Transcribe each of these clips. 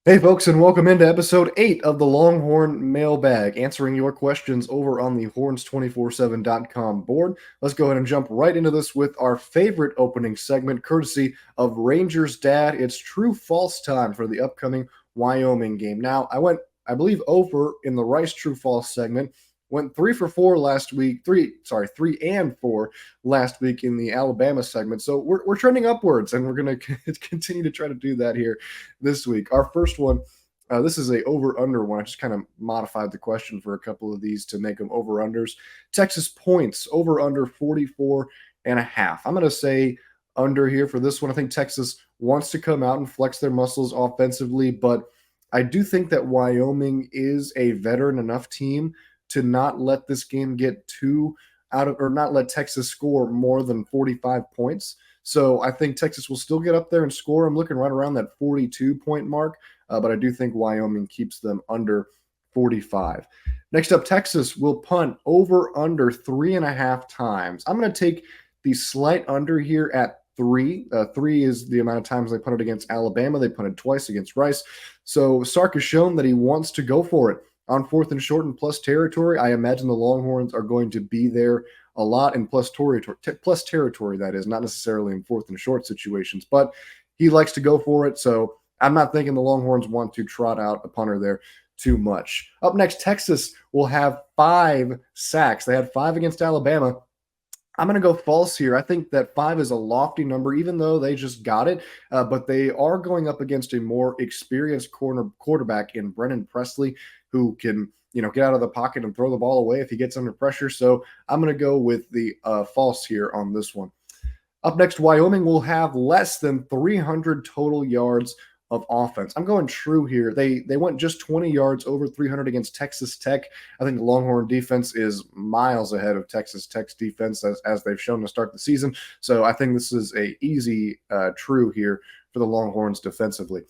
Hey, folks, and welcome into episode 8 of the Longhorn Mailbag, answering your questions over on the horns247.com board. Let's go ahead and jump right into this with our favorite opening segment, courtesy of Rangers Dad. It's true false time for the upcoming Wyoming game. Now, I believe, over in the Rice true false segment. Went 3 for 4 last week, 3 and 4 last week in the Alabama segment. So we're trending upwards, and we're going to continue to try to do that here this week. Our first one, this is a over under one. I just kind of modified the question for a couple of these to make them over unders. Texas points over under 44.5. I'm going to say under here for this one. I think Texas wants to come out and flex their muscles offensively, but I do think that Wyoming is a veteran enough team to not let this game get too out of, or not let Texas score more than 45 points. So I think Texas will still get up there and score. I'm looking right around that 42-point mark, but I do think Wyoming keeps them under 45. Next up, Texas will punt over under 3.5 times. I'm going to take the slight under here at 3. 3 is the amount of times they punted against Alabama. They punted twice against Rice. So Sark has shown that he wants to go for it on 4th and short and plus territory. I imagine the Longhorns are going to be there a lot in plus territory, that is, not necessarily in 4th and short situations, but he likes to go for it. So I'm not thinking the Longhorns want to trot out a punter there too much. Up next, Texas will have 5 sacks. They had 5 against Alabama. I'm going to go false here. I think that 5 is a lofty number, even though they just got it. But they are going up against a more experienced quarterback in Brennan Presley, who can get out of the pocket and throw the ball away if he gets under pressure. So I'm going to go with the false here on this one. Up next, Wyoming will have less than 300 total yards of offense. I'm going true here. They went just 20 yards over 300 against Texas Tech. I think the Longhorn defense is miles ahead of Texas Tech's defense as they've shown to start the season. So I think this is a easy true here for the Longhorns defensively.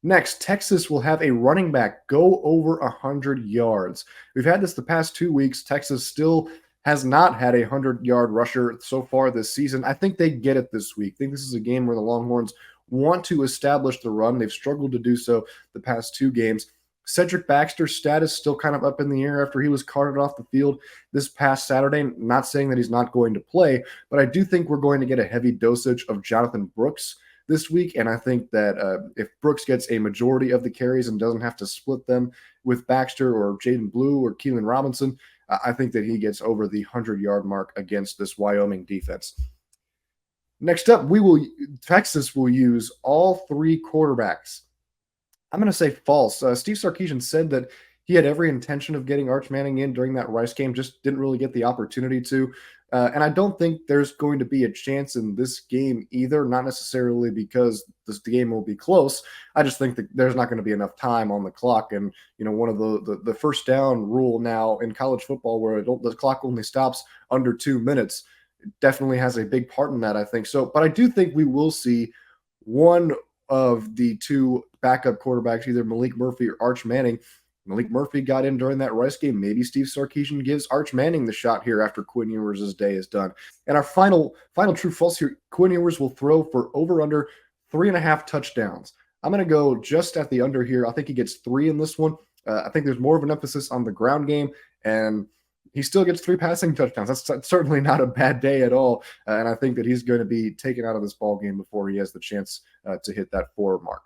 Next, Texas will have a running back go over 100 yards. We've had this the past 2 weeks. Texas still has not had a 100-yard rusher so far this season. I think they get it this week. I think this is a game where the Longhorns want to establish the run. They've struggled to do so the past 2 games. Cedric Baxter's status still kind of up in the air after he was carted off the field this past Saturday. Not saying that he's not going to play, but I do think we're going to get a heavy dosage of Jonathan Brooks this week. And I think that if Brooks gets a majority of the carries and doesn't have to split them with Baxter or Jaden Blue or Keelan Robinson, I think that he gets over the 100-yard mark against this Wyoming defense. Next up, Texas will use all 3 quarterbacks. I'm going to say false. Steve Sarkisian said that he had every intention of getting Arch Manning in during that Rice game, just didn't really get the opportunity to. And I don't think there's going to be a chance in this game either, not necessarily because the game will be close. I just think that there's not going to be enough time on the clock. And, one of the first down rule now in college football where the clock only stops under 2 minutes definitely has a big part in that, I think. So, but I do think we will see one of the 2 backup quarterbacks, either Malik Murphy or Arch Manning. Malik Murphy got in during that Rice game. Maybe Steve Sarkisian gives Arch Manning the shot here after Quinn Ewers' day is done. And our final true false here, Quinn Ewers will throw for over under 3.5 touchdowns. I'm going to go just at the under here. I think he gets 3 in this one. I think there's more of an emphasis on the ground game, and he still gets 3 passing touchdowns. That's certainly not a bad day at all. And I think that he's going to be taken out of this ball game before he has the chance to hit that 4 mark.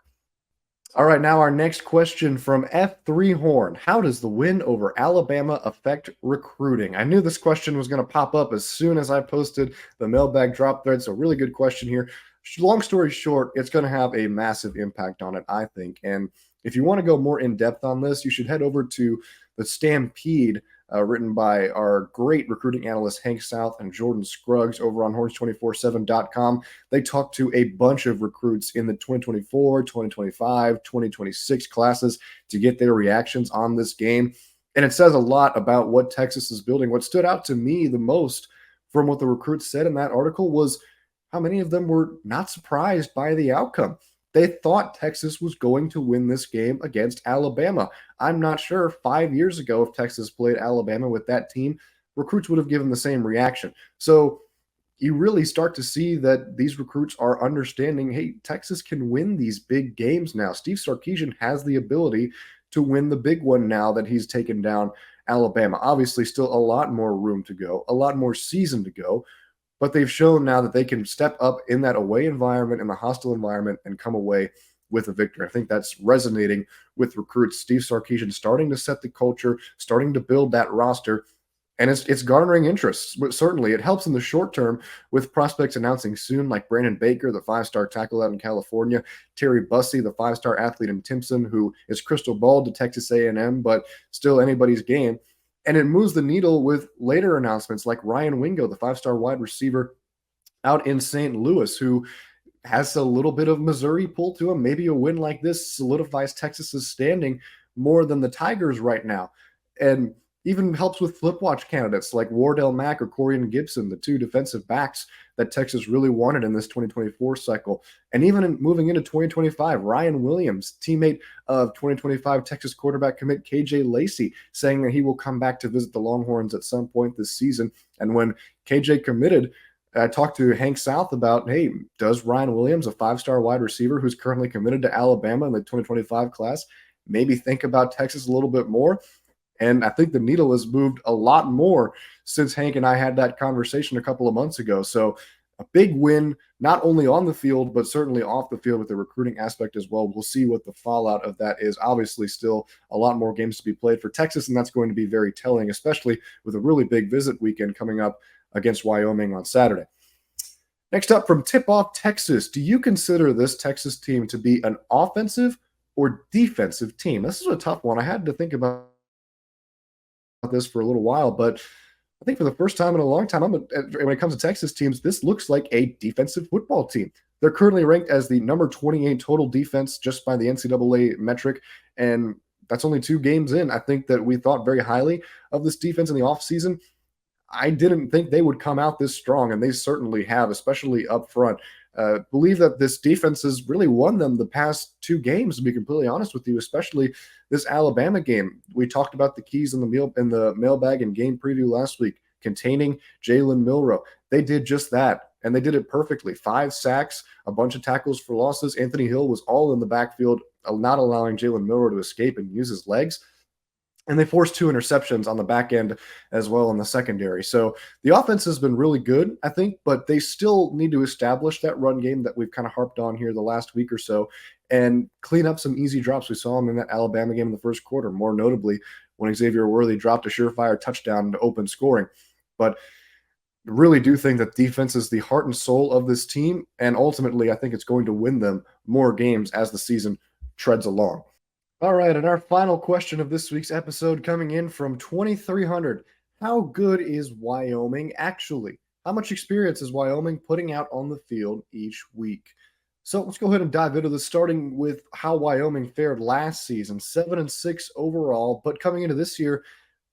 All right, now our next question from F3 Horn. How does the win over Alabama affect recruiting? I knew this question was going to pop up as soon as I posted the mailbag drop thread, so really good question here. Long story short, it's going to have a massive impact on it, I think. And if you want to go more in depth on this, you should head over to the Stampede, written by our great recruiting analysts Hank South and Jordan Scruggs over on horns247.com. They talked to a bunch of recruits in the 2024, 2025, 2026 classes to get their reactions on this game. And it says a lot about what Texas is building. What stood out to me the most from what the recruits said in that article was how many of them were not surprised by the outcome. They thought Texas was going to win this game against Alabama. I'm not sure 5 years ago, if Texas played Alabama with that team, recruits would have given the same reaction. So you really start to see that these recruits are understanding, hey, Texas can win these big games now. Steve Sarkisian has the ability to win the big one now that he's taken down Alabama. Obviously, still a lot more room to go, a lot more season to go, but they've shown now that they can step up in that away environment, in the hostile environment, and come away with a victory. I think that's resonating with recruits. Steve Sarkisian starting to set the culture, starting to build that roster, and it's garnering interest. But certainly, it helps in the short term with prospects announcing soon, like Brandon Baker, the five-star tackle out in California, Terry Bussey, the five-star athlete in Timpson, who is crystal ball to Texas A&M, but still anybody's game. And it moves the needle with later announcements like Ryan Wingo, the five-star wide receiver out in St. Louis, who has a little bit of Missouri pull to him. Maybe a win like this solidifies Texas's standing more than the Tigers right now. And even helps with flip watch candidates like Wardell Mack or Corian Gibson, the two defensive backs that Texas really wanted in this 2024 cycle. And even moving into 2025, Ryan Williams, teammate of 2025 Texas quarterback commit KJ Lacey, saying that he will come back to visit the Longhorns at some point this season. And when KJ committed, I talked to Hank South about, hey, does Ryan Williams, a five-star wide receiver who's currently committed to Alabama in the 2025 class, maybe think about Texas a little bit more? And I think the needle has moved a lot more since Hank and I had that conversation a couple of months ago. So a big win, not only on the field, but certainly off the field with the recruiting aspect as well. We'll see what the fallout of that is. Obviously, still a lot more games to be played for Texas, and that's going to be very telling, especially with a really big visit weekend coming up against Wyoming on Saturday. Next up from Tip-Off, Texas. Do you consider this Texas team to be an offensive or defensive team? This is a tough one. I had to think about this for a little while, but I think for the first time in a long time, when it comes to Texas teams, this looks like a defensive football team. They're currently ranked as the number 28 total defense just by the NCAA metric, and that's only 2 games in. I think that we thought very highly of this defense in the offseason. I didn't think they would come out this strong, and they certainly have, especially up front. Believe that this defense has really won them the past 2 games, to be completely honest with you, especially this Alabama game. We talked about the keys in the mailbag and game preview last week, containing Jalen Milroe. They did just that, and they did it perfectly. 5 sacks, a bunch of tackles for losses. Anthony Hill was all in the backfield, not allowing Jalen Milroe to escape and use his legs. And they forced 2 interceptions on the back end as well in the secondary. So the offense has been really good, I think, but they still need to establish that run game that we've kind of harped on here the last week or so and clean up some easy drops. We saw them in that Alabama game in the first quarter, more notably when Xavier Worthy dropped a surefire touchdown to open scoring. But I really do think that defense is the heart and soul of this team, and ultimately I think it's going to win them more games as the season treads along. All right, and our final question of this week's episode coming in from 2300. How good is Wyoming actually? How much experience is Wyoming putting out on the field each week? So let's go ahead and dive into this, starting with how Wyoming fared last season. 7-6 overall, but coming into this year,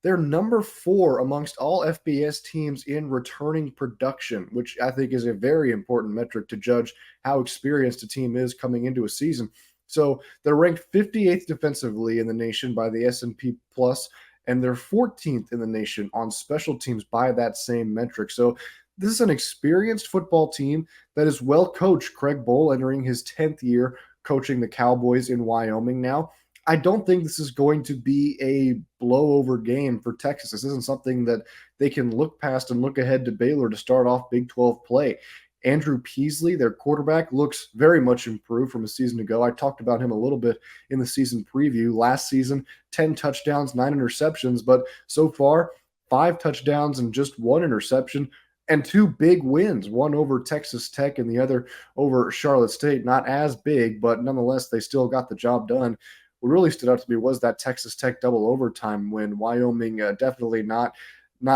they're number 4 amongst all FBS teams in returning production, which I think is a very important metric to judge how experienced a team is coming into a season. So they're ranked 58th defensively in the nation by the S&P Plus, and they're 14th in the nation on special teams by that same metric. So this is an experienced football team that is well coached. Craig Bohl entering his 10th year coaching the Cowboys in Wyoming now. I don't think this is going to be a blowover game for Texas. This isn't something that they can look past and look ahead to Baylor to start off Big 12 play. Andrew Peasley, their quarterback, looks very much improved from a season ago. I talked about him a little bit in the season preview. Last season, 10 touchdowns, 9 interceptions, but so far, 5 touchdowns and just 1 interception and 2 big wins, one over Texas Tech and the other over Charlotte State. Not as big, but nonetheless, they still got the job done. What really stood out to me was that Texas Tech double overtime win. Wyoming definitely not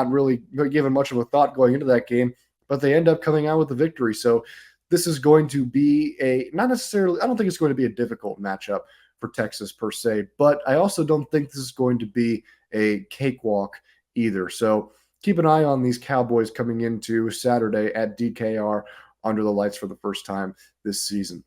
really given much of a thought going into that game, but they end up coming out with the victory. So this is going to be not necessarily, I don't think it's going to be a difficult matchup for Texas per se, but I also don't think this is going to be a cakewalk either. So keep an eye on these Cowboys coming into Saturday at DKR under the lights for the first time this season.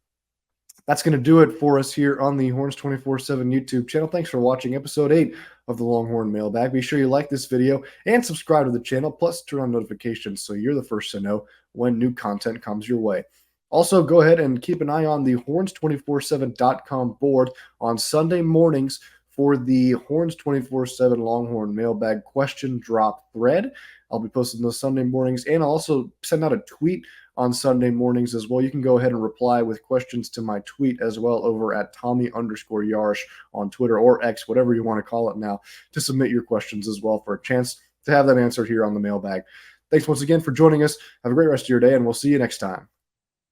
That's going to do it for us here on the Horns 24/7 YouTube channel. Thanks for watching episode 8 of the Longhorn Mailbag. Be sure you like this video and subscribe to the channel, plus turn on notifications so you're the first to know when new content comes your way. Also, go ahead and keep an eye on the horns247.com board on Sunday mornings for the Horns 24/7 Longhorn Mailbag question drop thread. I'll be posting those Sunday mornings, and I'll also send out a tweet on Sunday mornings as well. You can go ahead and reply with questions to my tweet as well over at Tommy_Yarrish on Twitter or X, whatever you want to call it now, to submit your questions as well for a chance to have them answered here on the mailbag. Thanks once again for joining us. Have a great rest of your day, and we'll see you next time.